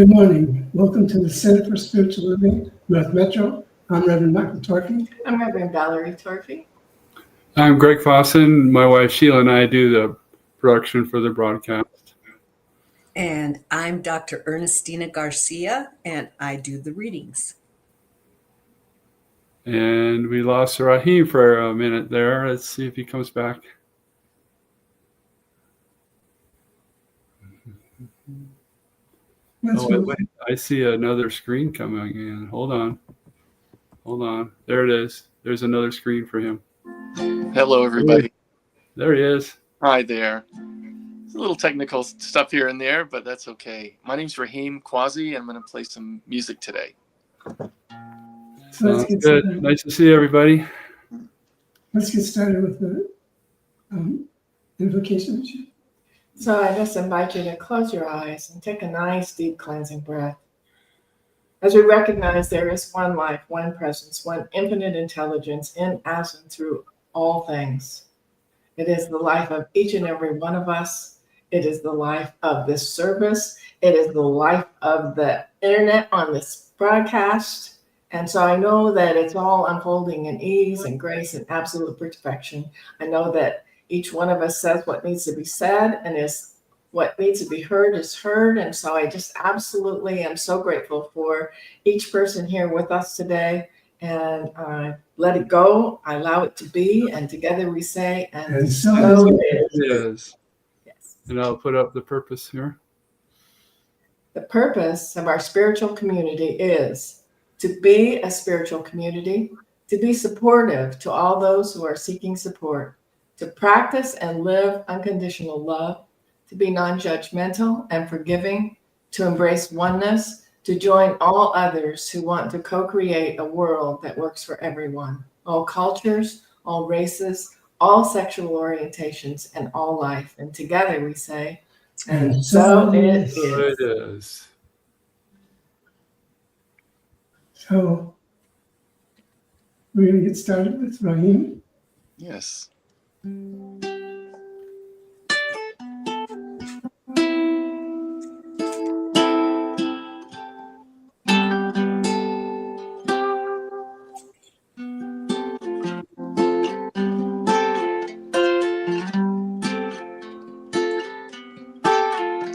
Good morning. Welcome to the Center for Spiritual Living, North Metro. I'm Reverend Michael Torphy. I'm Reverend Valerie Torphy. I'm Greg Fossen. My wife Sheila and I do the production for the broadcast. And I'm Dr. Ernestina Garcia, and I do the readings. And we lost Rahim for a minute there. Let's see if he comes back. Wait. I see another screen coming in. Hold on. There it is. There's another screen for him. Hello, everybody. There he is. Hi there. There's a little technical stuff here and there, but that's okay. My name's Rahim Quasi, and I'm going to play some music today. Sounds good. Nice to see everybody. Let's get started with the invocation. So I just invite you to close your eyes and take a nice, deep cleansing breath. As we recognize there is one life, one presence, one infinite intelligence in, as, and through all things. It is the life of each and every one of us. It is the life of this service. It is the life of the internet on this broadcast. And so I know that it's all unfolding in ease and grace and absolute perfection. I know that each one of us says what needs to be said, and is what needs to be heard is heard. And so I just absolutely am so grateful for each person here with us today. And I let it go. I allow it to be. And together we say, and so it is. Yes. And I'll put up the purpose here. The purpose of our spiritual community is to be a spiritual community, to be supportive to all those who are seeking support, to practice and live unconditional love, to be non-judgmental and forgiving, to embrace oneness, to join all others who want to co-create a world that works for everyone, all cultures, all races, all sexual orientations, and all life. And together we say, and so it is. It is. So we're going to get started with Rahim. Yes.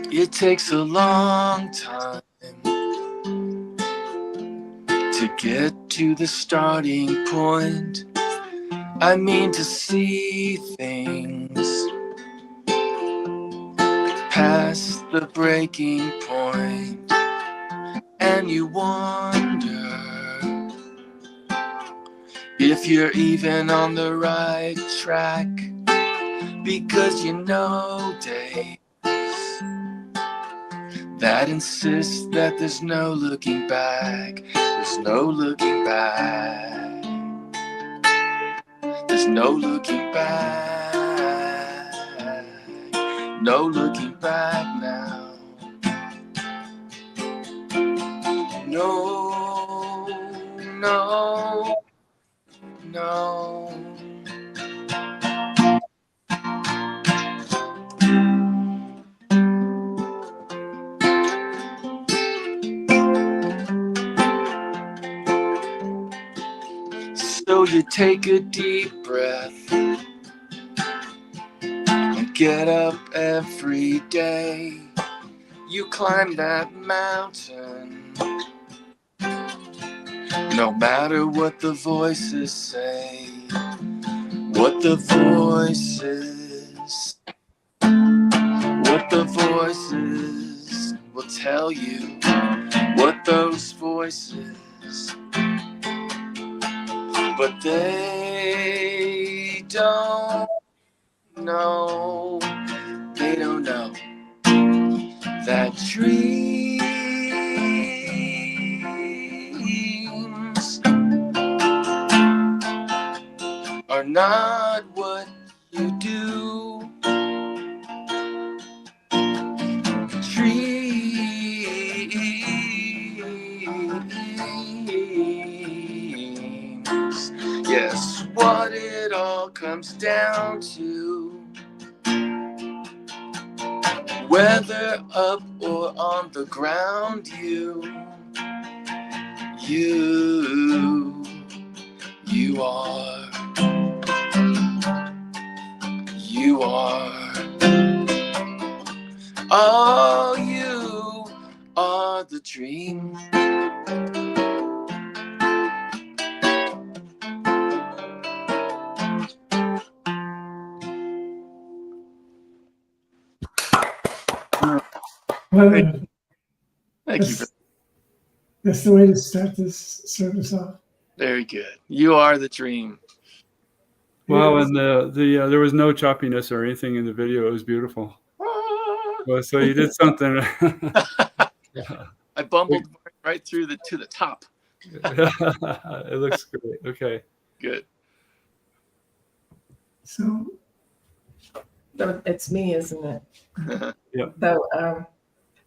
It takes a long time to get to the starting point. I mean, to see things past the breaking point, and you wonder if you're even on the right track, because you know days that insist that there's no looking back. There's no looking back. There's no looking back. No looking back now. No, no, no. So you take a deep breath and get up every day. You climb that mountain, no matter what the voices say. What the voices will tell you. What those voices, but they don't know, that dreams are not what you do. Dreams, yes, what it all comes down to. Whether up or on on the ground. You are. Oh, you are the dream. Wonderful. Thank you. That's the way to start this service off. Very good. You are the dream. Wow, and there was no choppiness or anything in the video. It was beautiful. Well, so you did something. I bumbled right through to the top. It looks great. Okay. Good. So it's me, isn't it? Yep. So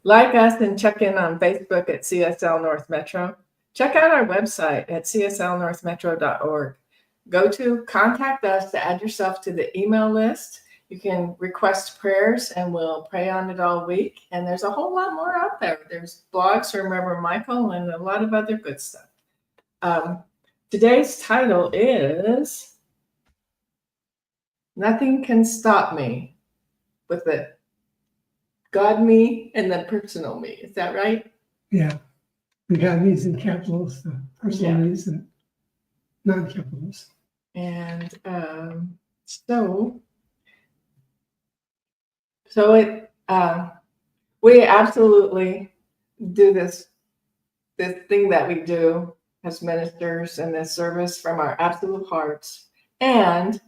like us and check in on Facebook at CSL North Metro. Check out our website at cslnorthmetro.org. Go to contact us to add yourself to the email list. You can request prayers and we'll pray on it all week. And there's a whole lot more out there. There's blogs from Reverend Michael and a lot of other good stuff. Today's title is Nothing Can Stop Me, with the God me and the personal me. Is that right? Yeah. The God me's in capitals, the personal Yeah. me's in non-capitals. And so it we absolutely do this thing that we do as ministers in this service from our absolute hearts, and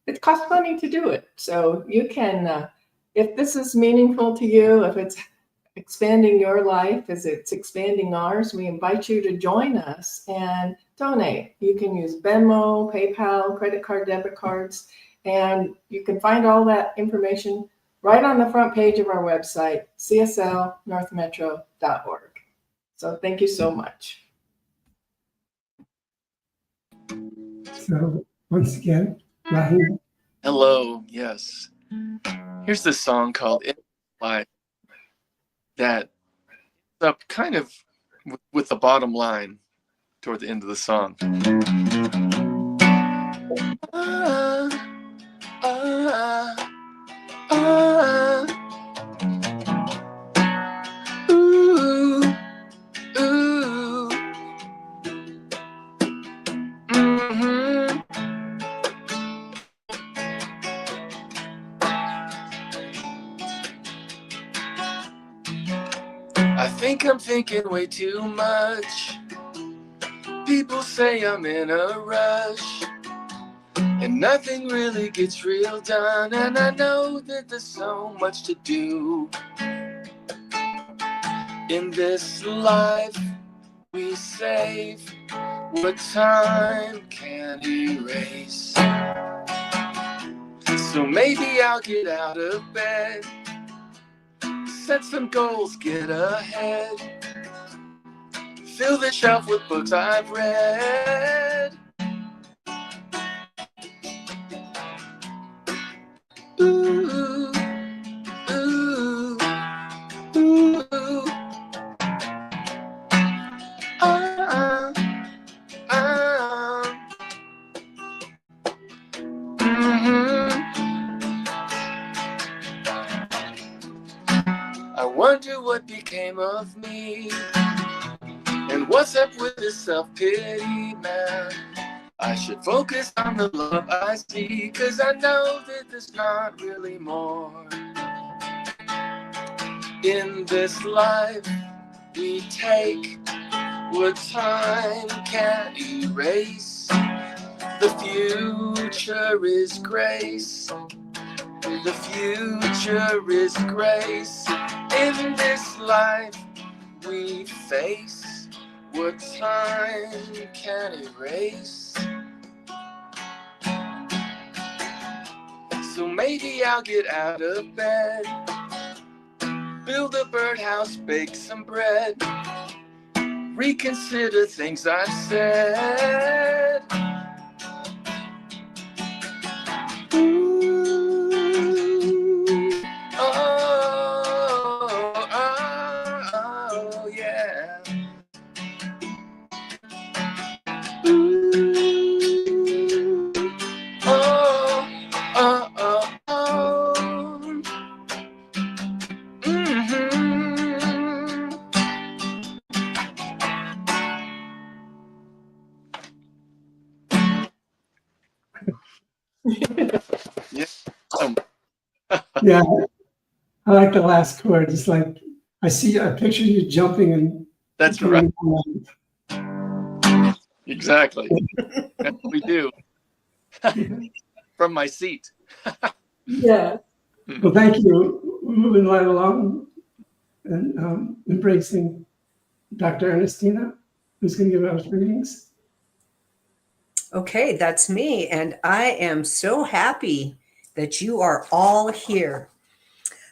it costs money to do it. So you can, if this is meaningful to you, if it's expanding your life as it's expanding ours, we invite you to join us and donate. You can use Venmo, PayPal, credit card, debit cards, and you can find all that information right on the front page of our website, cslnorthmetro.org. So thank you so much. So once again, Rahim. Hello. Yes. Here's this song called "In Life" that is up kind of with the bottom line toward the end of the song. Ooh, ooh. Mhm. I think I'm thinking way too much. People say I'm in a rush, and nothing really gets real done. And I know that there's so much to do. In this life we save what time can erase. So maybe I'll get out of bed, set some goals, get ahead, fill the shelf with books I've read. Ooh, ooh, ooh. I wonder what became of me, and what's up with this self-pity, man. I should focus on the love I see, 'cause I know that there's not really more. In this life we take what time can't erase. The future is grace. The future is grace. In this life we face what time can erase. So maybe I'll get out of bed, build a birdhouse, bake some bread, reconsider things I've said. Ooh, oh, oh, oh. Yeah. Um, Yeah, I like the last chord. It's like I picture you jumping and that's right. Exactly. That's what we do from my seat. Yeah. Well, thank you. We're moving right along and embracing Dr. Ernestina, who's going to give us readings. Okay, that's me. And I am so happy that you are all here.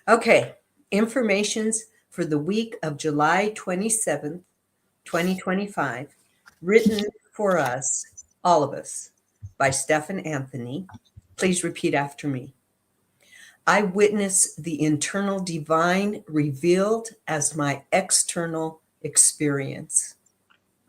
Okay, informations for the week of July 27th, 2025, written for us, all of us, by Stephen Anthony. Please repeat after me. I witness the internal divine revealed as my external experience.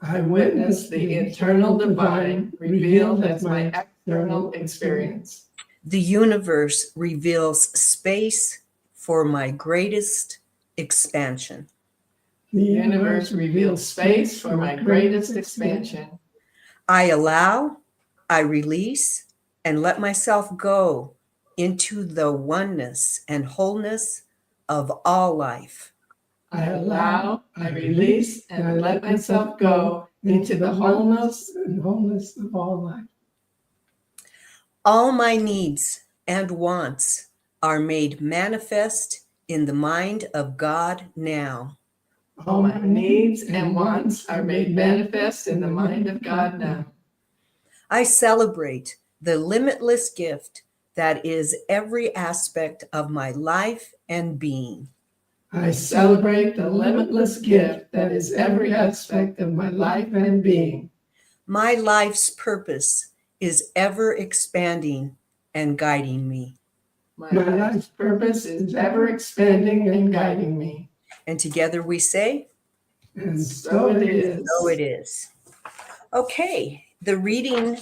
I witness the internal divine revealed as my external experience. The universe reveals space for my greatest expansion. The universe reveals space for my greatest expansion. I allow, I release, and let myself go into the oneness and wholeness of all life. I allow, I release, and I let myself go into the wholeness of all life. All my needs and wants are made manifest in the mind of God now. All my needs and wants are made manifest in the mind of God now. I celebrate the limitless gift that is every aspect of my life and being. I celebrate the limitless gift that is every aspect of my life and being. My life's purpose is ever expanding and guiding me. My life's purpose is ever expanding and guiding me. And together we say, And So it is. so it is. Okay, the reading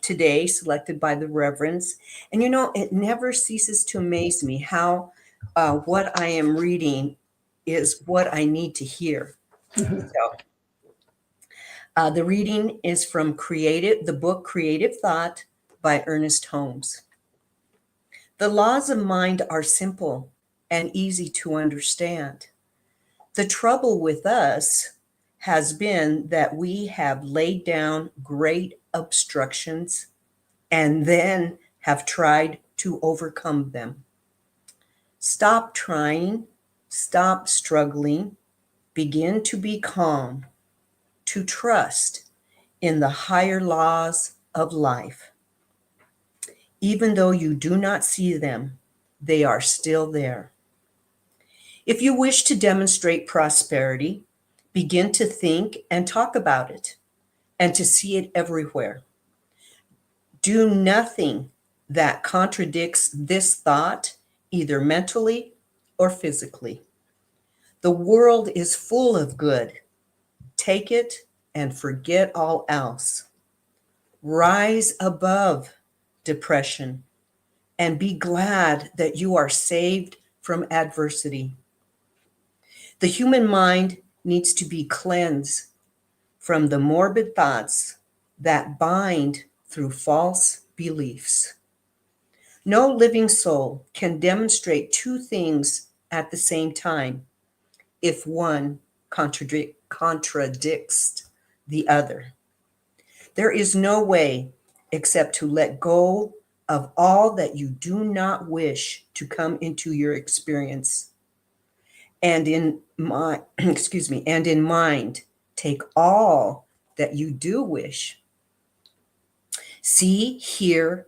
today selected by the Reverends. And it never ceases to amaze me how what I am reading is what I need to hear. So, the reading is from the book Creative Thought by Ernest Holmes. The laws of mind are simple and easy to understand. The trouble with us has been that we have laid down great obstructions and then have tried to overcome them. Stop trying, stop struggling, begin to be calm, to trust in the higher laws of life. Even though you do not see them, they are still there. If you wish to demonstrate prosperity, begin to think and talk about it and to see it everywhere. Do nothing that contradicts this thought, either mentally or physically. The world is full of good. Take it and forget all else. Rise above depression and be glad that you are saved from adversity. The human mind needs to be cleansed from the morbid thoughts that bind through false beliefs. No living soul can demonstrate two things at the same time if one contradicts the other. There is no way except to let go of all that you do not wish to come into your experience. And in mind, take all that you do wish. See, hear,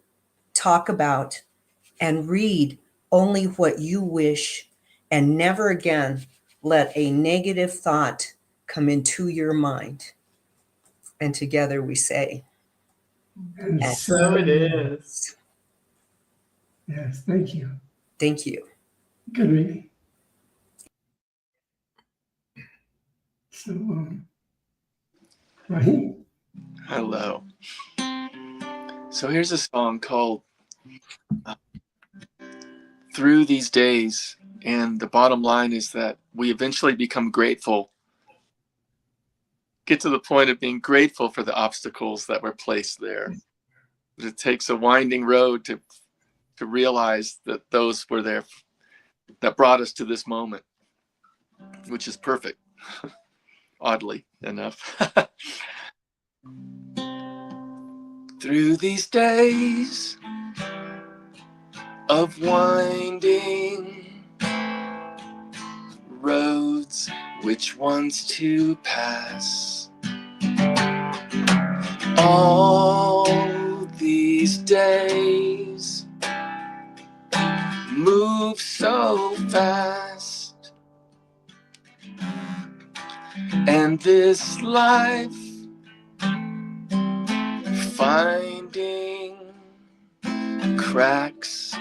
talk about, and read only what you wish, and never again let a negative thought come into your mind. And together we say, And So it is. Yes, thank you. thank you. Good reading. So, Raheem. Hello. So here's a song called Through These Days. And the bottom line is that we eventually become grateful, get to the point of being grateful for the obstacles that were placed there. but it takes a winding road to realize that those were there that brought us to this moment, which is perfect, oddly enough. Through these days of winding roads, which ones to pass? All these days move so fast, and this life finding cracks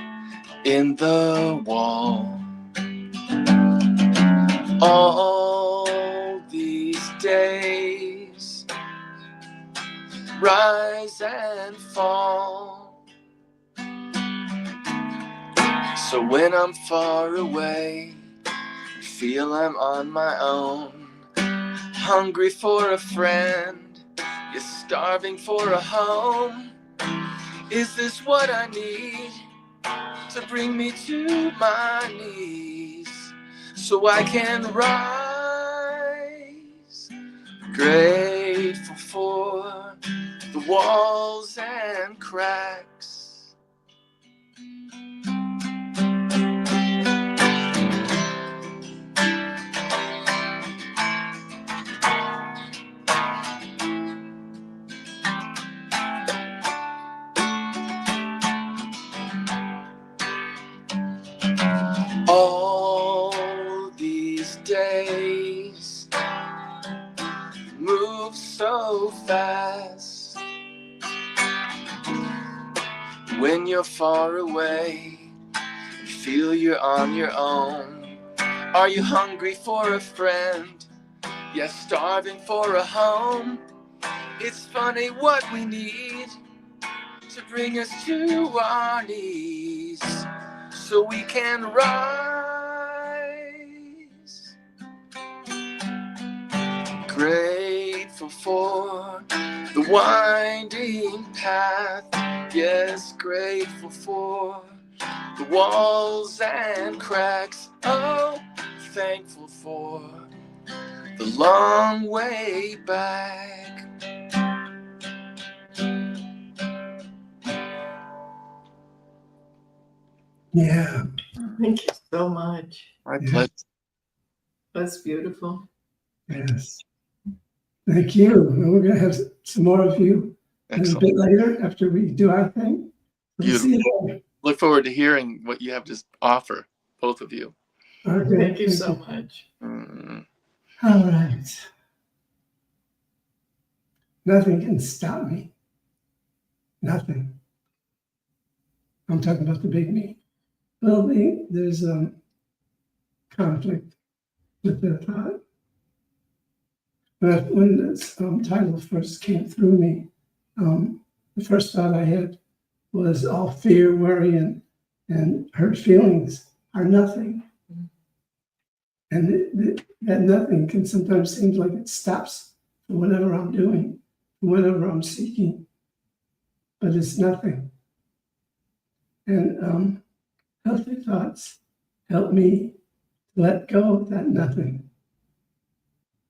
in the wall. All these days rise and fall. So when I'm far away, feel I'm on my own, hungry for a friend, you're starving for a home. Is this what I need to bring me to my knees, so I can rise, grateful for the walls and cracks? All these days move so fast. When you're far away, you feel you're on your own. Are you hungry for a friend? Yes, starving for a home. It's funny what we need to bring us to our knees, so we can rise, grateful for the winding path. Yes, grateful for the walls and cracks. Oh, thankful for the long way back. Yeah. Thank you so much. My Yeah. pleasure. That's beautiful. Yes. Thank you. And we're going to have some more of you a Excellent. bit later after we do our thing. We'll see you later. Look forward to hearing what you have to offer, both of you. Okay. Thank you so much. Mm. All right. Nothing can stop me. Nothing. I'm talking about the big me. Little me, there's conflict with the thought. But when this title first came through me, the first thought I had was all fear, worry, and hurt feelings are nothing. And that nothing can sometimes seem like it stops for whatever I'm doing, whatever I'm seeking, but it's nothing. And healthy thoughts help me let go of that nothing.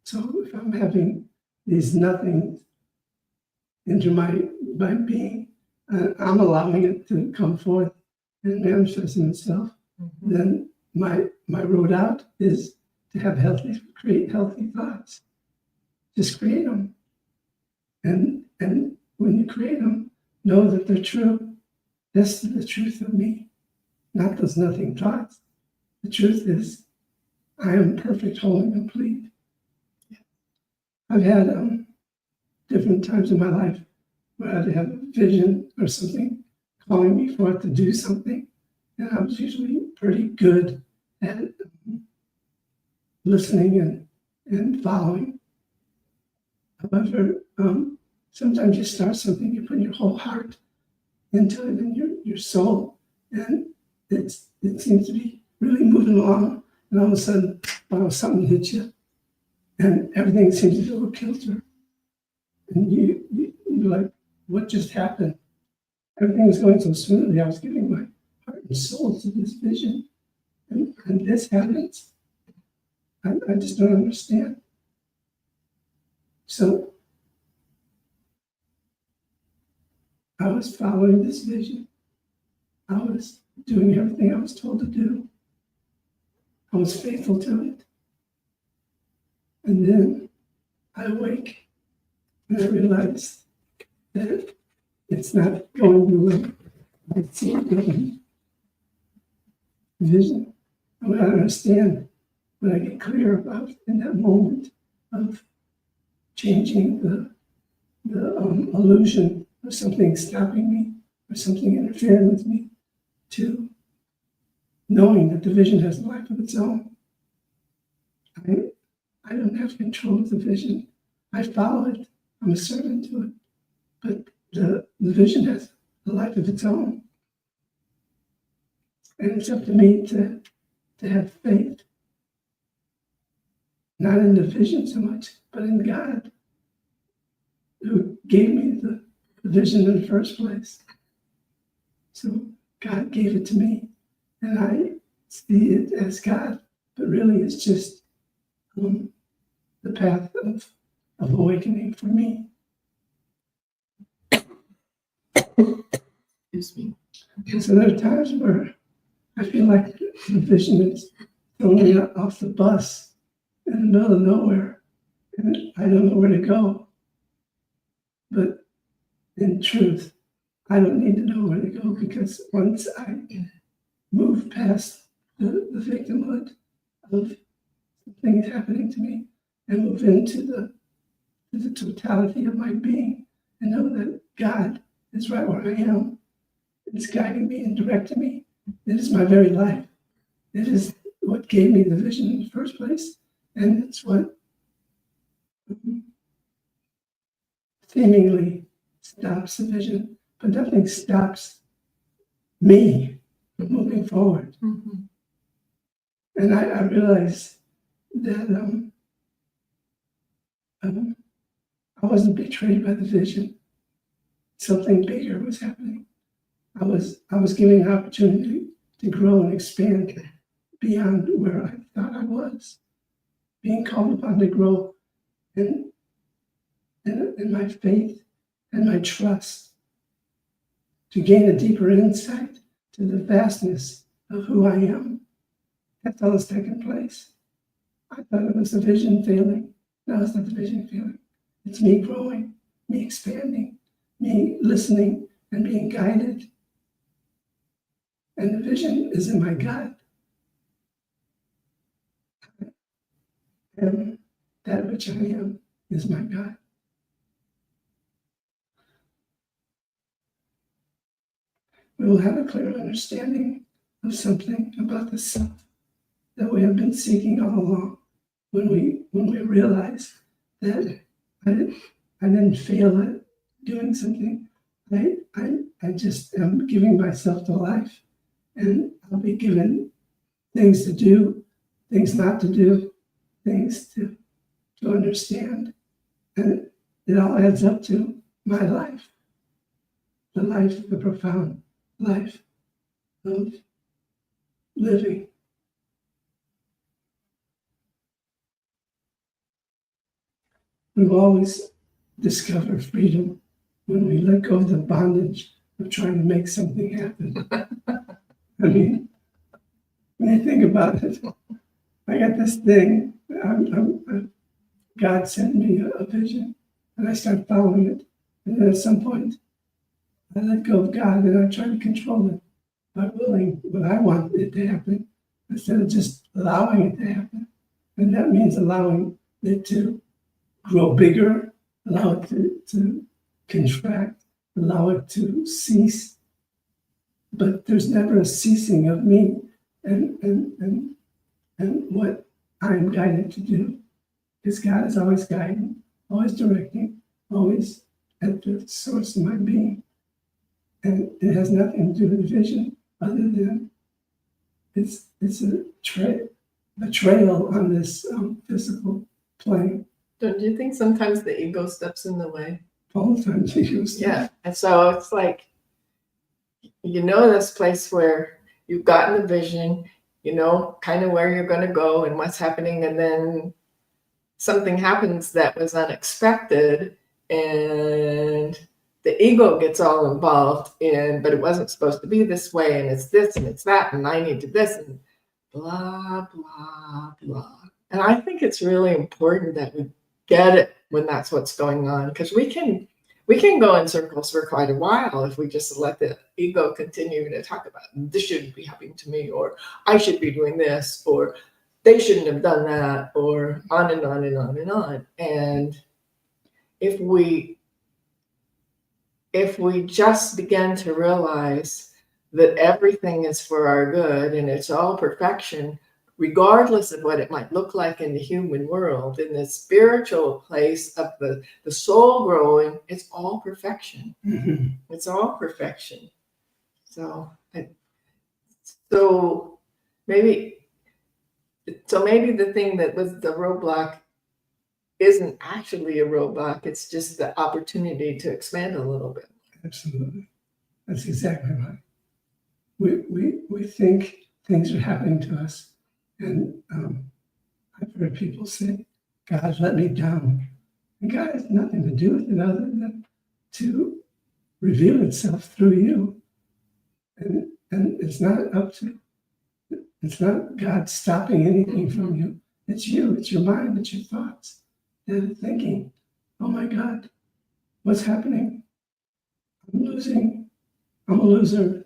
So if I'm having these nothings into my being, I'm allowing it to come forth and manifest in itself, then my road out is to create healthy thoughts. Just create them. And when you create them, know that they're true. That's the truth of me, not those nothing thoughts. The truth is, I am perfect, whole, and complete. I've had different times in my life where I'd have a vision or something calling me forth to do something, and I was usually pretty good at listening and following. However, sometimes you start something, you put your whole heart into it and your soul, and it seems to be really moving along, and all of a sudden, something hits you, and everything seems to go kilter, and you're like, what just happened? everything was going so smoothly. I was giving my heart and soul to this vision, and this happens. I just don't understand. So I was following this vision. I was doing everything I was told to do. I was faithful to it. And then I awake and I realize that it's not going the way I see it going. Vision. And what I understand, what I get clear about in that moment of changing the illusion of something stopping me or something interfering with me to knowing that the vision has a life of its own. I don't have control of the vision. I follow it. I'm a servant to it. But the vision has a life of its own. And it's up to me to have faith. Not in the vision so much, but in God, who gave me the vision in the first place. So God gave it to me, and I see it as God, but really it's just the path of awakening for me. Excuse me. And so there are times where I feel like the vision is throwing me off the bus in the middle of nowhere, and I don't know where to go. But in truth, I don't need to know where to go, because once I move past the victimhood of things happening to me and move into the totality of my being and know that God is right where I am, it's guiding me and directing me. It is my very life. It is what gave me the vision in the first place, and it's what seemingly stops the vision, but nothing stops me from moving forward. Mhm. And I realized that I wasn't betrayed by the vision. Something bigger was happening. I was given an opportunity to grow and expand beyond where I thought I was, being called upon to grow in my faith and my trust, to gain a deeper insight to the vastness of who I am. That's all that's taken place. I thought it was the vision failing. No, it's not the vision failing. It's me growing, me expanding, me listening and being guided. And the vision is in my gut. And that which I am is my God. We will have a clear understanding of something about the self that we have been seeking all along when we realize that I didn't fail at doing something. I just am giving myself to life, and I'll be given things to do, things not to do, things to understand. And it all adds up to my life, the life, the profound life of living. We will always discover freedom when we let go of the bondage of trying to make something happen. I mean, when you think about it, I got this thing, God sent me a vision, and I started following it. And then at some point, I let go of God and I try to control it by willing what I want it to happen instead of just allowing it to happen. And that means allowing it to grow bigger, allow it to contract, allow it to cease. But there's never a ceasing of me and what I'm guided to do. Because God is always guiding, always directing, always at the source of my being. And it has nothing to do with vision other than it's a trail on this physical plane. Don't you think sometimes the ego steps in the way? All the time, Jesus. Yeah. And so it's like you know this place where you've gotten the vision, you know kind of where you're going to go and what's happening, and then something happens that was unexpected, and the ego gets all involved in, but it wasn't supposed to be this way, and it's this and it's that, and I need to this, and blah blah blah. And I think it's really important that we get it when that's what's going on, because we can go in circles for quite a while if we just let the ego continue to talk about this shouldn't be happening to me, or I should be doing this, or they shouldn't have done that, or on and on and on and on. And if we just begin to realize that everything is for our good and it's all perfection, regardless of what it might look like in the human world, in the spiritual place of the soul growing, it's all perfection. Mhm. It's all perfection. So maybe the thing that was the roadblock isn't actually a roadblock. It's just the opportunity to expand a little bit. Absolutely. That's exactly right. We think things are happening to us. And I've heard people say, God let me down. And God has nothing to do with it other than to reveal itself through you. And it's not God stopping anything from you. It's you, it's your mind, it's your thoughts. They're thinking, oh my God, what's happening? I'm losing. I'm a loser.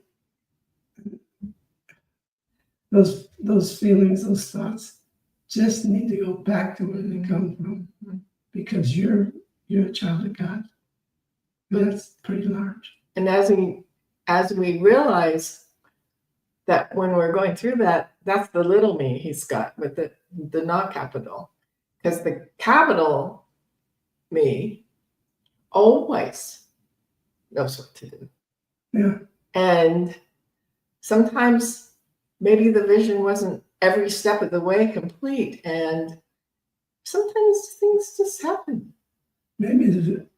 Those feelings, those thoughts just need to go back to where they come from, because you're a child of God. And that's pretty large. And as we realize that when we're going through that, that's the little me he's got with the not capital. Because the capital me always knows what to do. Yeah. And sometimes maybe the vision wasn't every step of the way complete. And sometimes things just happen. Maybe,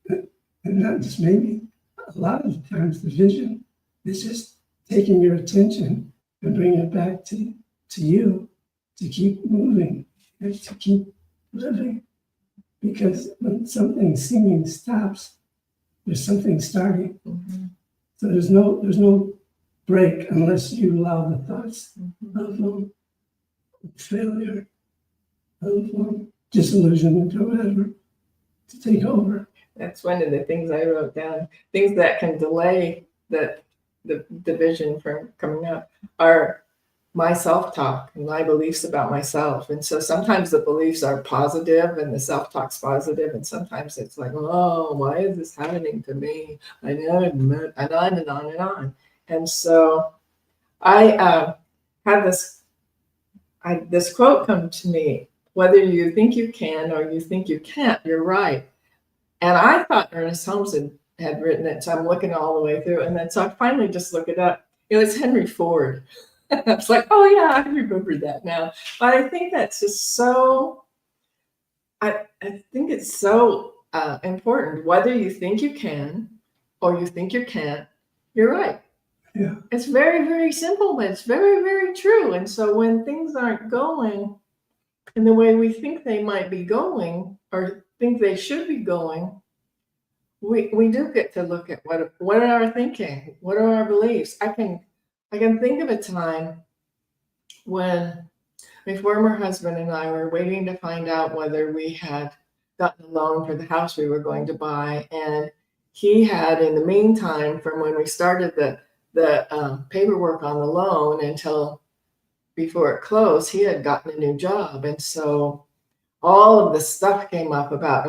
and not just maybe, a lot of the times the vision is just taking your attention and bringing it back to you, to keep moving and to keep living. Because when something seeming stops, there's something starting. Mm-hmm. So there's no break unless you allow the thoughts of failure, of disillusionment or whatever to take over. That's one of the things I wrote down. Things that can delay the vision from coming up are my self-talk and my beliefs about myself. And so sometimes the beliefs are positive and the self-talk's positive, and sometimes it's like, oh, why is this happening to me? And on and on and on and on. And so I had this quote come to me: whether you think you can or you think you can't, you're right. And I thought Ernest Holmes had written it, so I'm looking all the way through. And then so I finally just look it up. It was Henry Ford. I was like, oh yeah, I remember that now. But I think that's just so, I think it's so important. Whether you think you can or you think you can't, you're right. Yeah. It's very, very simple, but it's very, very true. And so when things aren't going in the way we think they might be going or think they should be going, we do get to look at what are our thinking, what are our beliefs. I can think of a time when my former husband and I were waiting to find out whether we had gotten a loan for the house we were going to buy, and he had, in the meantime, from when we started the paperwork on the loan until before it closed, he had gotten a new job. And so all of the stuff came up about,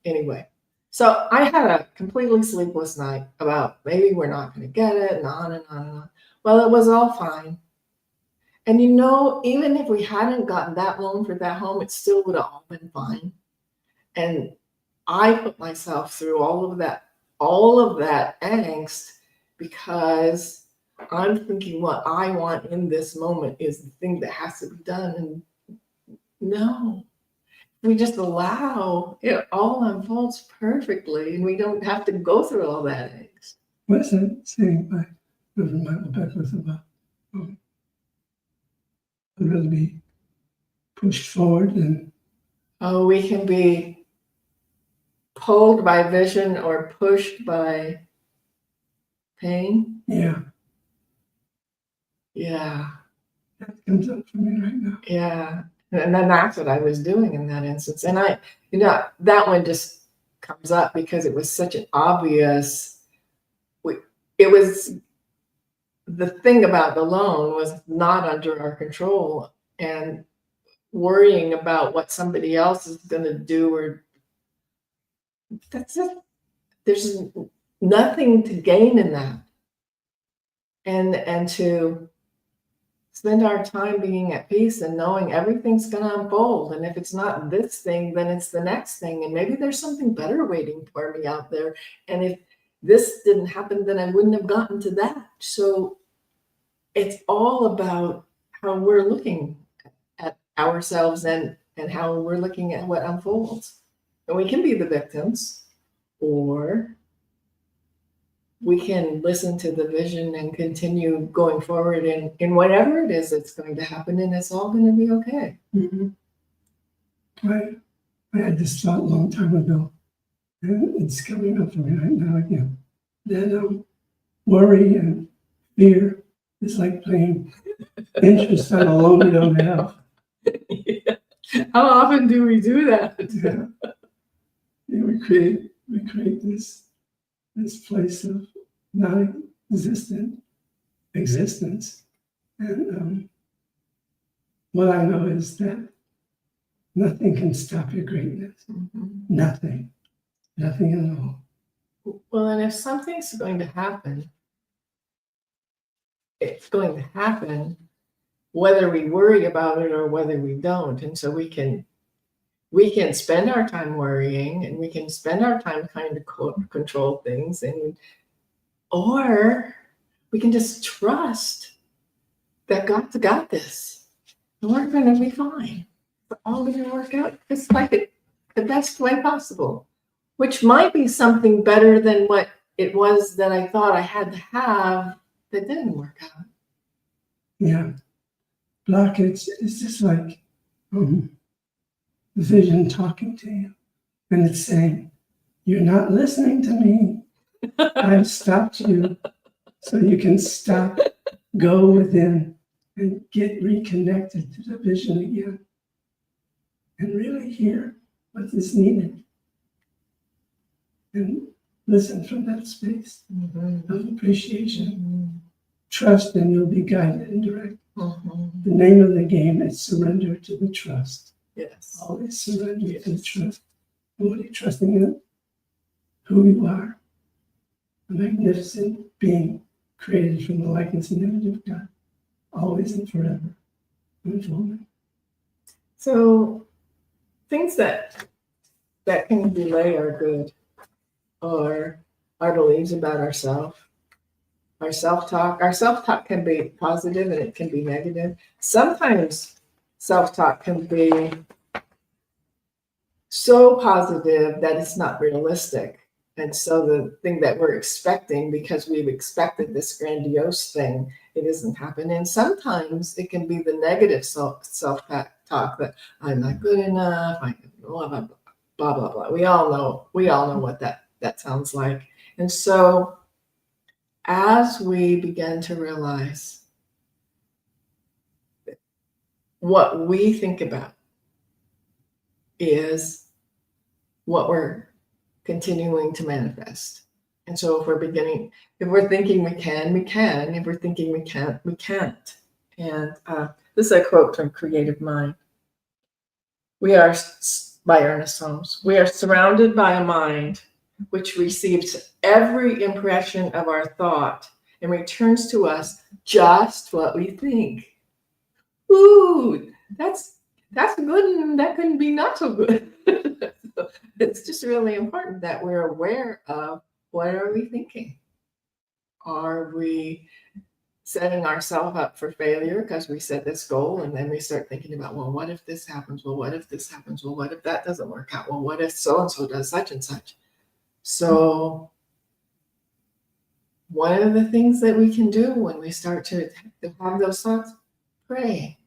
anyway. So I had a completely sleepless night about maybe we're not going to get it, and on and on and on. Well, it was all fine. And even if we hadn't gotten that loan for that home, it still would have all been fine. And I put myself through all of that angst because I'm thinking what I want in this moment is the thing that has to be done. And no, we just allow it all unfolds perfectly, and we don't have to go through all that angst. What's that saying by Reverend Michael Beckwith about I'd rather be pushed forward than Oh, we can be pulled by vision or pushed by pain. yeah. Yeah, That comes up for me right now. yeah. And then that's what I was doing in that instance. And that one just comes up because it was such an obvious. It was the thing about the loan was not under our control, and worrying about what somebody else is going to do, or that's it. There's nothing to gain in that, and to spend our time being at peace and knowing everything's going to unfold, and if it's not this thing, then it's the next thing, and maybe there's something better waiting for me out there, and if this didn't happen, then I wouldn't have gotten to that. So it's all about how we're looking at ourselves and how we're looking at what unfolds. And we can be the victims, or we can listen to the vision and continue going forward in whatever it is that's going to happen, and it's all going to be okay. I had this thought a long time ago, and it's coming up for me right now again. That worry and fear is like playing interest on a loan you don't have. Yeah. How often do we do that? Yeah. We create this place of non-existent existence, and what I know is that nothing can stop your greatness. Mhm. Nothing at all. Well, and if something's going to happen, it's going to happen whether we worry about it or whether we don't. And so we can spend our time worrying, and we can spend our time trying to control things, or we can just trust that God's got this, and we're going to be fine. We're all going to work out just like it, the best way possible, which might be something better than what it was that I thought I had to have that didn't work out. Yeah. Blockage is just like the vision talking to you. And it's saying, you're not listening to me. I've stopped you so you can stop, go within, and get reconnected to the vision again. And really hear what is needed. And listen from that space of appreciation. Trust, and you'll be guided and directed. The name of the game is surrender to the trust. Yes. Always surrender to the trust. And what are you trusting in? Who you are. A magnificent being created from the likeness and image of God. Always and forever. Unfolding. So things that can delay our good are our beliefs about ourselves, our self-talk. Our self-talk can be positive and it can be negative. Sometimes self-talk can be so positive that it's not realistic. And so the thing that we're expecting, because we've expected this grandiose thing, it isn't happening. And sometimes it can be the negative self-talk that I'm not good enough, I blah, blah, blah, blah, blah. We all know what that sounds like. And so as we begin to realize that what we think about is what we're continuing to manifest. And so if we're thinking we can, we can. If we're thinking we can't, we can't. And this is a quote from Creative Mind. By Ernest Holmes. We are surrounded by a mind which receives every impression of our thought and returns to us just what we think. Ooh, that's good, and that couldn't be not so good. So it's just really important that we're aware of what are we thinking. Are we setting ourselves up for failure because we set this goal and then we start thinking about, well, what if this happens? Well, what if this happens? Well, what if that doesn't work out? Well, what if so-and-so does such and such? So one of the things that we can do when we start to have those thoughts, pray.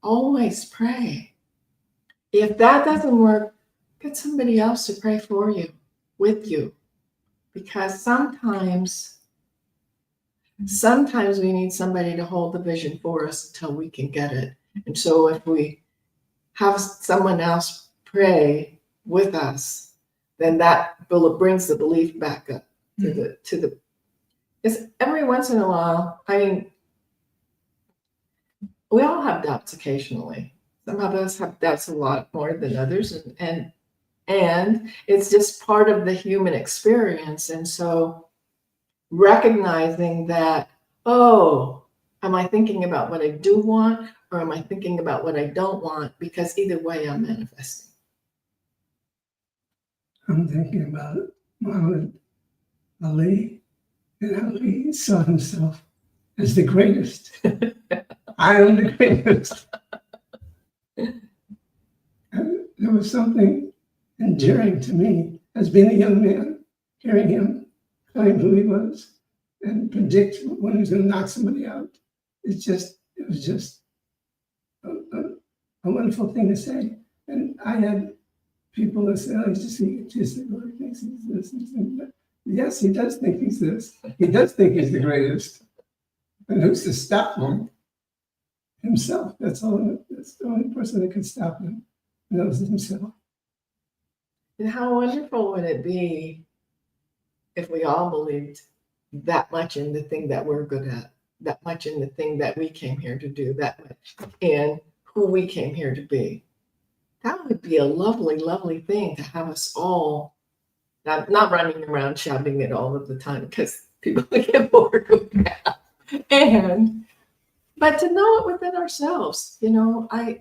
Always pray. If that doesn't work, get somebody else to pray for you, with you. Because sometimes we need somebody to hold the vision for us until we can get it. And so if we have someone else pray with us, then that brings the belief back up to the. Because every once in a while, I mean, we all have doubts occasionally. Some of us have doubts a lot more than others, and it's just part of the human experience. And so recognizing that, oh, am I thinking about what I do want, or am I thinking about what I don't want? Because either way, I'm manifesting. I'm thinking about Muhammad Ali and how he saw himself as the greatest. I am the greatest. And there was something endearing to me as being a young man, hearing him claim who he was and predict when he was going to knock somebody out. It was just a wonderful thing to say. And I had people that say, oh, he's egotistical, he thinks he's this, he's that. Yes, he does think he's this. He does think he's the greatest. And who's to stop him? Himself. That's the only person that can stop him. And that was himself. And how wonderful would it be if we all believed that much in the thing that we're good at, that much in the thing that we came here to do, that much in who we came here to be? That would be a lovely, lovely thing to have us all, not running around shouting it all of the time, because people get bored with that. But to know it within ourselves, I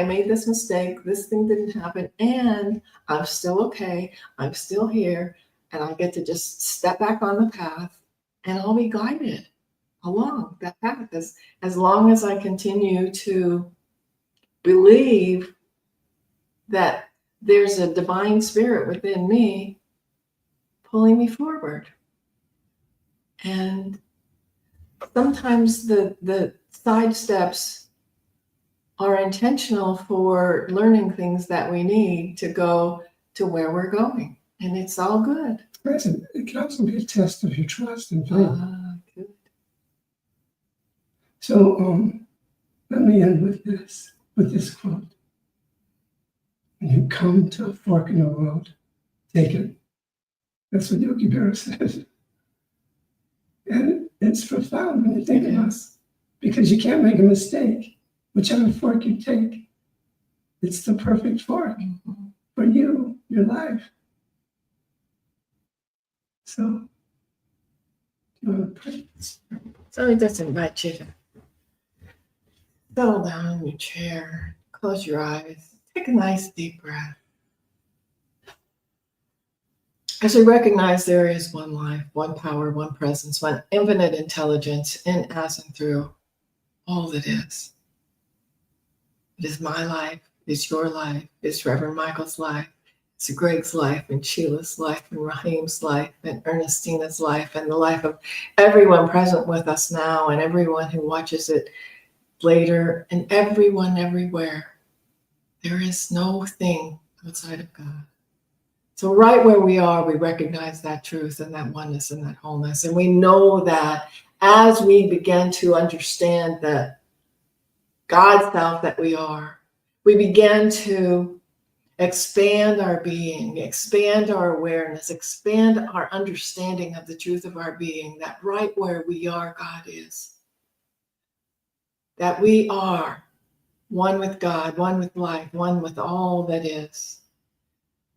made this mistake, this thing didn't happen, and I'm still okay, I'm still here, and I get to just step back on the path, and I'll be guided along that path as long as I continue to believe that there's a divine spirit within me pulling me forward. And sometimes the side steps are intentional for learning things that we need to go to where we're going. And it's all good. Listen, it can also be a test of your trust and faith. Good. So let me end with this quote. When you come to a fork in the road, take it. That's what Yogi Berra says. And it's profound when you think about it, because you can't make a mistake. Whichever fork you take, it's the perfect fork for you, your life. So, you want to pray? So I just invite you to settle down in your chair, close your eyes, take a nice deep breath. As we recognize there is one life, one power, one presence, one infinite intelligence in, as, and through all that is. It is my life, it is your life, it is Reverend Michael's life, it's Greg's life, and Sheila's life, and Raheem's life, and Ernestina's life, and the life of everyone present with us now, and everyone who watches it later, and everyone everywhere. There is no thing outside of God. So right where we are, we recognize that truth and that oneness and that wholeness. And we know that as we begin to understand the God self that we are, we begin to expand our being, expand our awareness, expand our understanding of the truth of our being, that right where we are, God is. That we are one with God, one with life, one with all that is.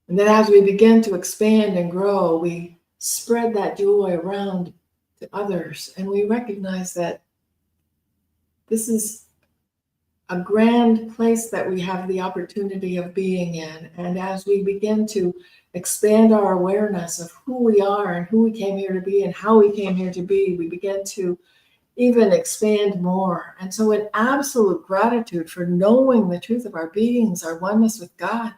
And then as we begin to expand and grow, we spread that joy around to others. And we recognize that this is a grand place that we have the opportunity of being in. And as we begin to expand our awareness of who we are and who we came here to be and how we came here to be, we begin to even expand more. And so in absolute gratitude for knowing the truth of our beings, our oneness with God,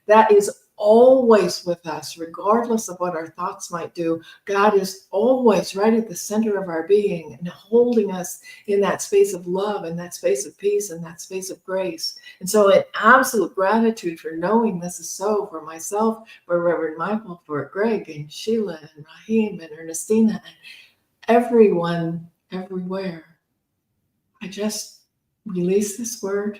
that is always with us, regardless of what our thoughts might do. God is always right at the center of our being and holding us in that space of love and that space of peace and that space of grace. And so in absolute gratitude for knowing this is so for myself, for Reverend Michael, for Greg and Sheila and Rahim and Ernestina and everyone everywhere. I just release this word,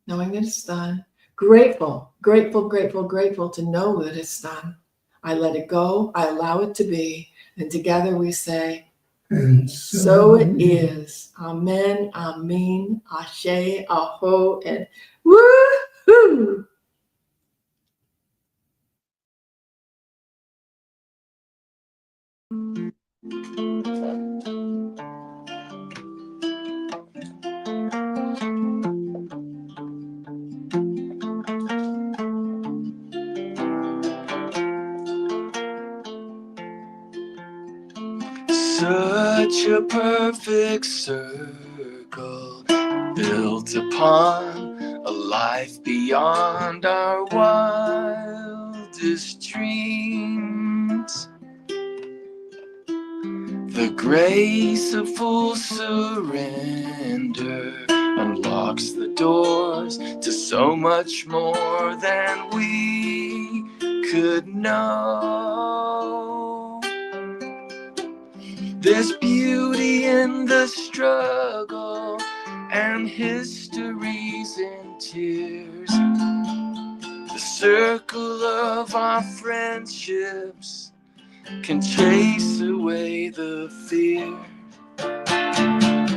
knowing that it's done. Grateful, grateful, grateful, grateful to know that it's done. I let it go. I allow it to be. And together we say, And so it is. Amen, amen, ashe, aho, and woo-hoo. Such a perfect circle built upon a life beyond our wildest dreams. The grace of full surrender unlocks the doors to so much more than we could know. There's beauty in the struggle and histories in tears. The circle of our friendships can chase away the fear,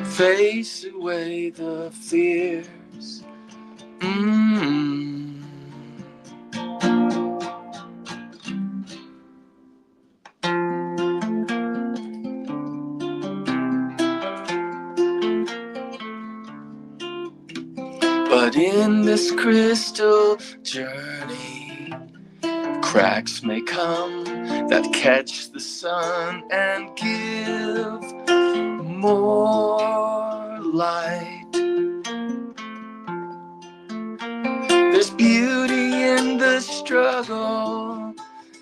face away the fears. But in this crystal journey, cracks may come that catch the sun and give more light. There's beauty in the struggle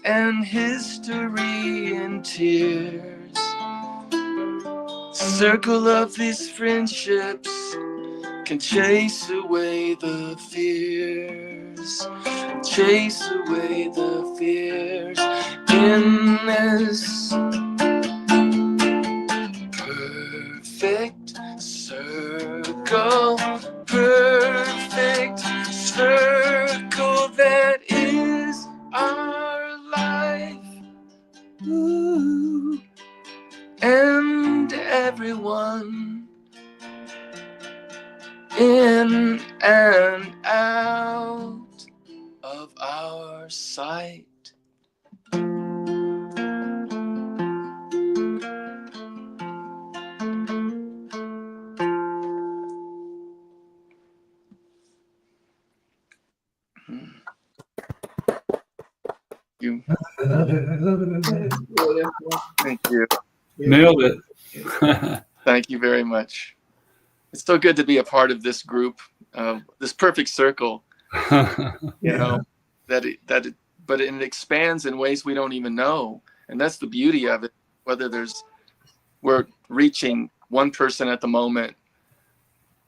and history in tears. Circle of these friendships can chase away the fears, chase away the fears in this perfect circle, perfect circle that is our life. Ooh. And everyone in and out of our sight. You. I love it. I love it. I love it. Beautiful. Thank you. Nailed it. Thank you very much. It's so good to be a part of this group, this perfect circle. You know, but it expands in ways we don't even know, and that's the beauty of it. Whether we're reaching one person at the moment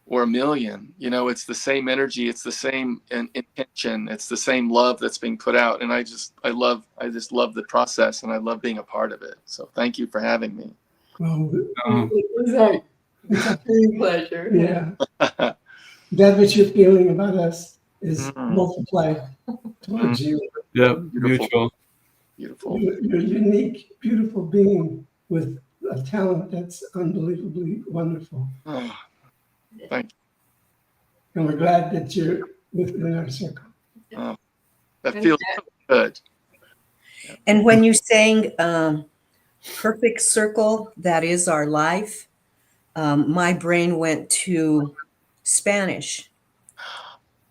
or a million, you know, it's the same energy, it's the same intention, it's the same love that's being put out, and I just love the process, and I love being a part of it. So thank you for having me. Well, It's a big pleasure. yeah. That what you're feeling about us is Mm. multiplied towards you. Yep, Beautiful. mutual. Beautiful. You're a unique, beautiful being with a talent that's unbelievably wonderful. Oh, thank And we're glad that you're within our circle. you. That feels so good. And when you sang perfect circle, that is our life, my brain went to Spanish,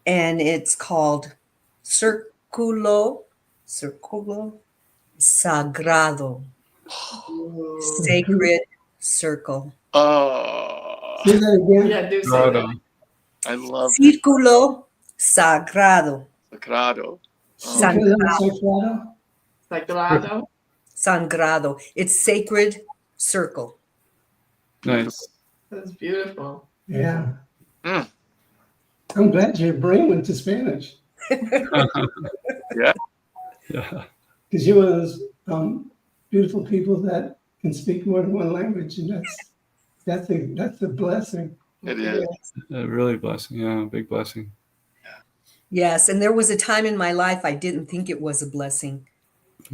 and it's called Círculo Sagrado, sacred circle. Oh, Say that again. Yeah, do say Right that. on. I love Círculo Sagrado. Sagrado. San- Sagrado. Sagrado. Sangrado. It's sacred circle. Nice. That's beautiful. Yeah. Mm. I'm glad your brain went to Spanish Yeah. because you're one of those beautiful people that can speak more than one language, and that's a blessing. It is. Really blessing. Yeah, big blessing. Yes, and there was a time in my life I didn't think it was a blessing.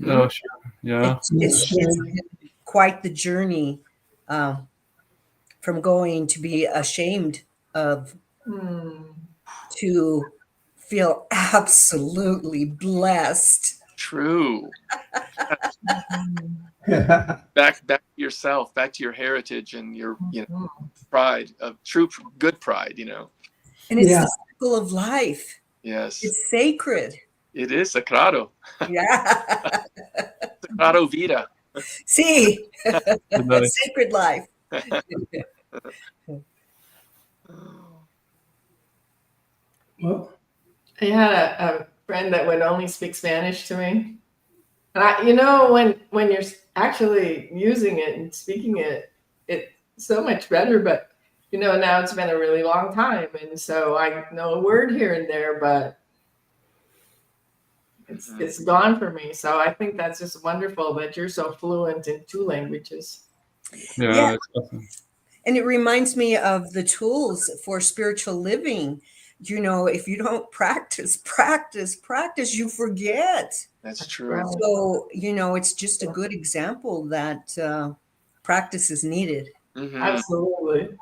Oh, sure. Yeah. It's been quite the journey from going to be ashamed of to feel absolutely blessed. True. Back to yourself, back to your heritage and your pride of true good pride, And it's Yeah. the circle of life. Yes. It's sacred. It is sagrado. Yeah. Sagrado vida. See, Nice. sacred life. Well, I had a friend that would only speak Spanish to me. And when you're actually using it and speaking it, it's so much better. But now it's been a really long time, and so I know a word here and there, but it's gone for me. So I think that's just wonderful that you're so fluent in 2 languages. Yeah, Yeah. that's awesome. And it reminds me of the tools for spiritual living. If you don't practice, you forget. That's true. Right. So, it's just a good example that practice is needed. Mhm. Absolutely.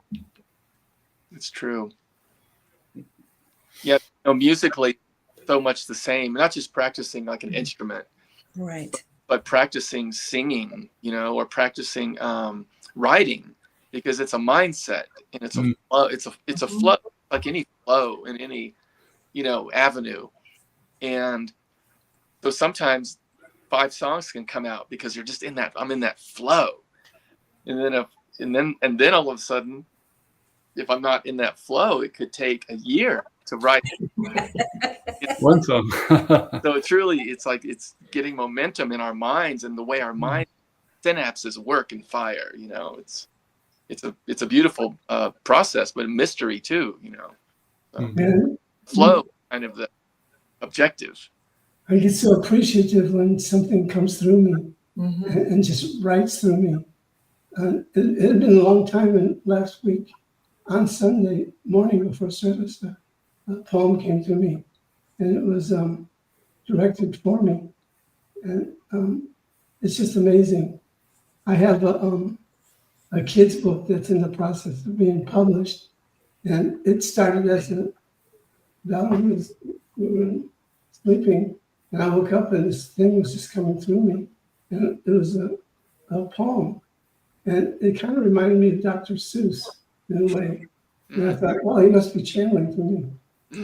It's true. Yeah, musically, so much the same. Not just practicing like an instrument, Right. but practicing singing, or practicing writing, because it's a mindset and it's a flow. It's a flow, like any flow in any avenue. And so sometimes 5 songs can come out because you're just I'm in that flow, and then all of a sudden, if I'm not in that flow, it could take a year to write. One song. So it's getting momentum in our minds, and the way our mind synapses work and fire. It's a beautiful process, but a mystery too. and Flow kind of the objective. I get so appreciative when something comes through me Mhm. and just writes through me. It had been a long time, and last week on Sunday morning before service, a poem came to me, and it was directed for me, and it's just amazing. I have a kid's book that's in the process of being published, and it started as we were sleeping, and I woke up and this thing was just coming through me, and it was a poem, and it kind of reminded me of Dr. Seuss in a way. And I thought, well, he must be channeling for me,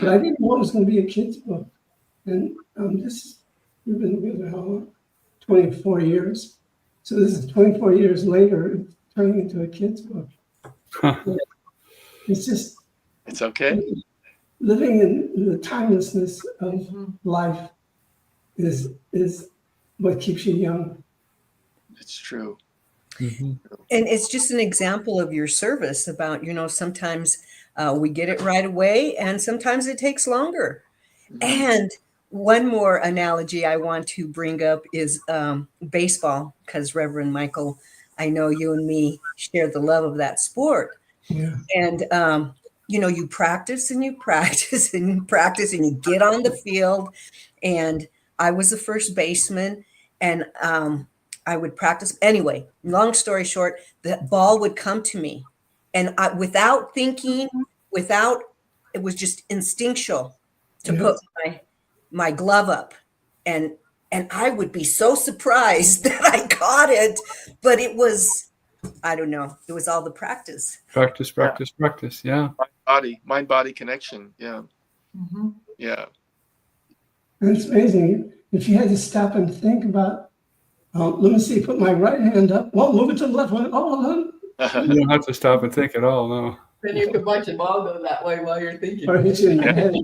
but I didn't know it was going to be a kid's book. And we've been together how long? 24 years. So this is 24 years later, it's turning into a kid's book. It's just It's okay. living in the timelessness of Mhm. life is what keeps you young. It's true. Mhm. And it's just an example of your service about, sometimes we get it right away and sometimes it takes longer. And one more analogy I want to bring up is baseball, because Reverend Michael, I know you and me share the love of that sport. Yeah. And, you practice and you practice and you practice and you get on the field. And I was the first baseman, and I would practice. Anyway, long story short, the ball would come to me, and without thinking, it was just instinctual to put my glove up, and I would be so surprised that I got it, but it was, I don't know, it was all the practice. Practice. Yeah. Mind body connection. Yeah. Mhm. Yeah. And it's amazing. If you had to stop and think about, let me see, put my right hand up. Well, move it to the left one. Oh, You don't have to stop and think at all. No. Then you could watch the ball go that way while you're thinking. or hit you in the head.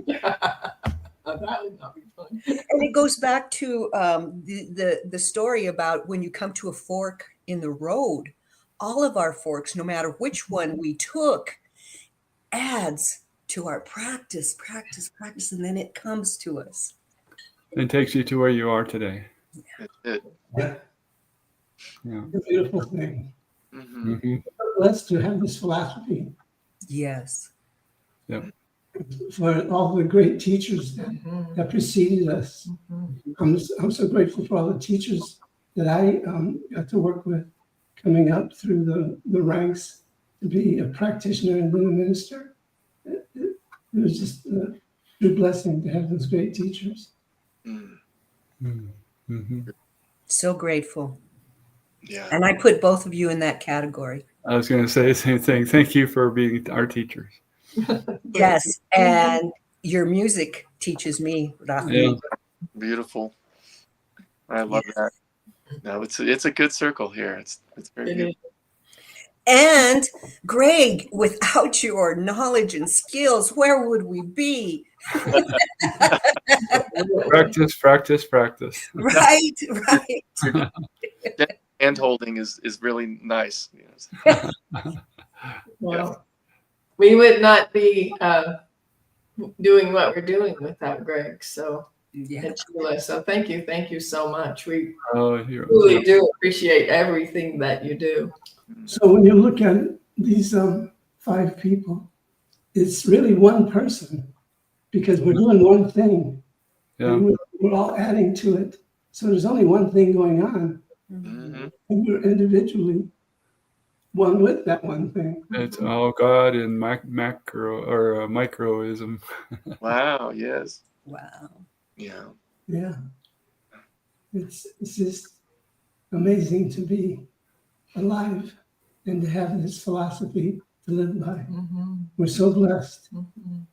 Oh, that would not be fun. And it goes back to the story about when you come to a fork in the road, all of our forks, no matter which one we took, adds to our practice, and then it comes to us. It takes you to where you are today. It, Yeah, Yeah. a beautiful thing. mhm. hmm We're blessed to have this philosophy Yes. for all the great teachers Mhm. that preceded us. Mhm. I'm so grateful for all the teachers that I got to work with coming up through the ranks to be a practitioner and then a minister. It was just a true blessing to have those great teachers. Mm. hmm So grateful. Yeah. And I put both of you in that category. I was going to say the same thing. Thank you for being our teachers. Yes. And your music teaches me, Rahul. Yeah. Beautiful. I love that. No, it's a good circle here. It's very It beautiful. is. And Greg, without your knowledge and skills, where would we be? Practice, practice, practice. Right, right. Hand holding is really nice. Well, we would not be doing what we're doing without Greg. So, Yeah. and Sheila. So thank you so much. We Oh, you're, really do appreciate everything that you do. So when you look at these 5 people, it's really one person because we're doing one thing. yeah. And we're all adding to it. So there's only one thing going on. Mhm. And we're individually one with that one thing. It's all God and macro or microism. Wow. Yes. Wow. Yeah. Yeah. It's just amazing to be alive and to have this philosophy to live by. Mhm. We're so blessed. Mhm.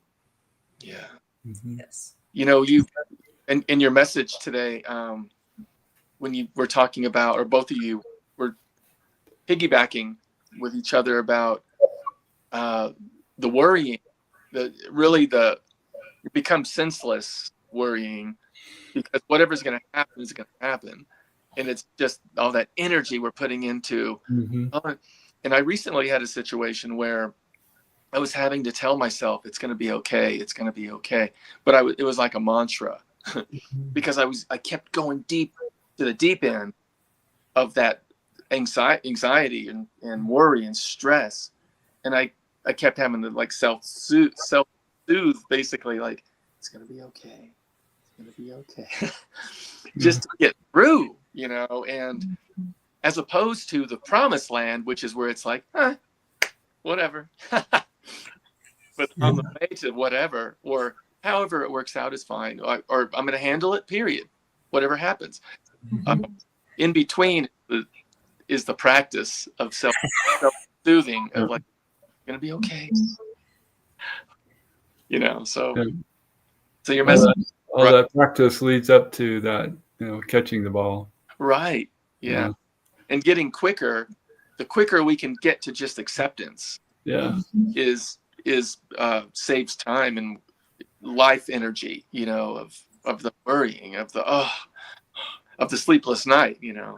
Yeah. Mhm. Yes. You in your message today, when you were talking about, or both of you were piggybacking with each other about the worrying, it becomes senseless worrying because whatever's going to happen is going to happen, and it's just all that energy we're putting into. Mhm. And I recently had a situation where I was having to tell myself it's going to be okay, it's going to be okay, but it was like a mantra because I kept going deep to the deep end of that anxiety and worry and stress, and I kept having to like self-soothe basically, like it's gonna be okay, it's gonna be okay, just to get through, and as opposed to the promised land, which is where it's like, whatever. But on the way to whatever, or however it works out is fine, or I'm gonna handle it, period, whatever happens. In between is the practice of self-soothing, of like, gonna be okay, so Yeah. so your All message, all that practice leads up to that, catching the ball. right? Yeah. And getting quicker, the quicker we can get to just acceptance Yeah. is saves time and life energy, of the worrying, of the sleepless night,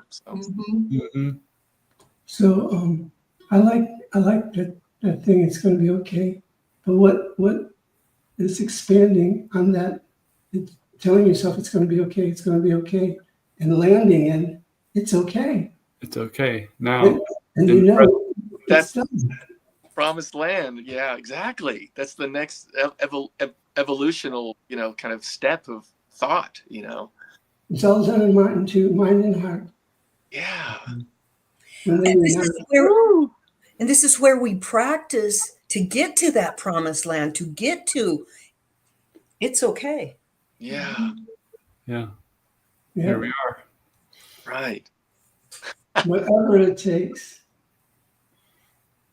so Mhm. Mhm. So I like that thing. It's going to be okay. But what is expanding on that? It's telling yourself it's going to be okay. It's going to be okay, and landing in it's okay. It's okay now. And in it's that's done. promised land. Yeah, exactly. That's the next evolutional, kind of step of thought, It's all done in mind and heart. Yeah. And then And this is where we practice to get to that promised land, to get to it's okay. Yeah. Yeah. yeah, Here we are. Right. whatever it takes.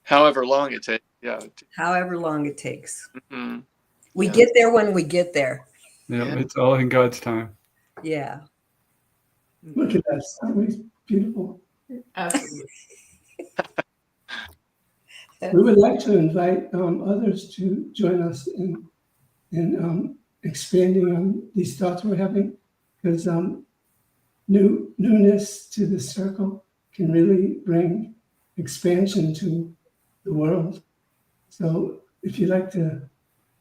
However long it takes. Yeah. However long it takes. Mhm. We Yeah. get there when we get there. Yeah, Yeah. it's all in God's time. Yeah. Look at that. It's always beautiful. Absolutely. We would like to invite others to join us in expanding on these thoughts we're having, because newness to the circle can really bring expansion to the world. So if you'd like to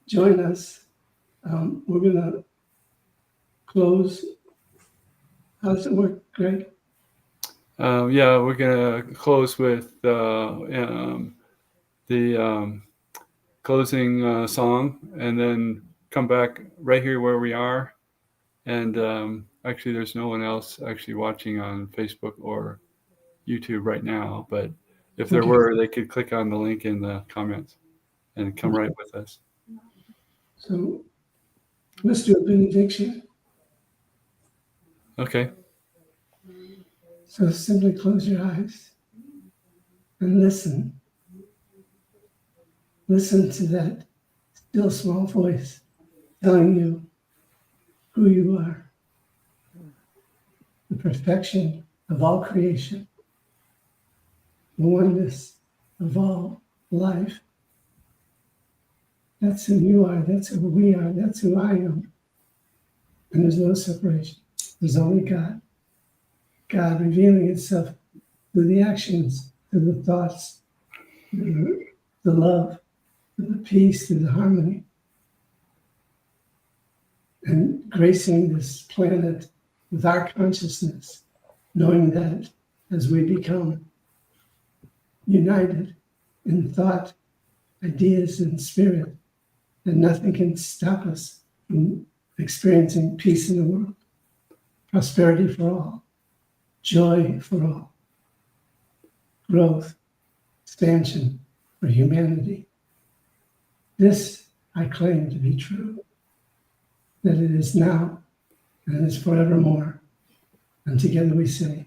join us, we're going to close. How does it work, Greg? Yeah, we're gonna close with the closing song, and then come back right here where we are. And actually, there's no one else actually watching on Facebook or YouTube right now. But if there Okay. were, they could click on the link in the comments and come right with us. So let's do a benediction. Okay. So simply close your eyes and listen. Listen to that still small voice telling you who you are, the perfection of all creation, the oneness of all life. That's who you are, that's who we are, that's who I am. And there's no separation. There's only God. God revealing itself through the actions, through the thoughts, through the love, through the peace, through the harmony. And gracing this planet with our consciousness, knowing that as we become united in thought, ideas, and spirit, that nothing can stop us from experiencing peace in the world, prosperity for all, joy for all, growth, expansion for humanity. This I claim to be true, that it is now and is forevermore. And together we say,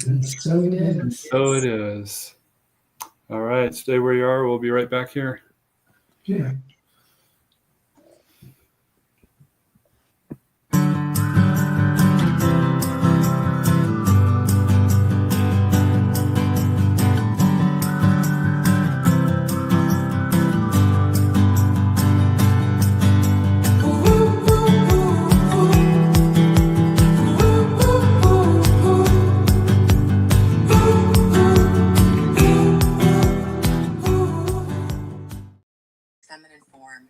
and so it is. So it is. All right, stay where you are. We'll be right back here. Yeah. Feminine form.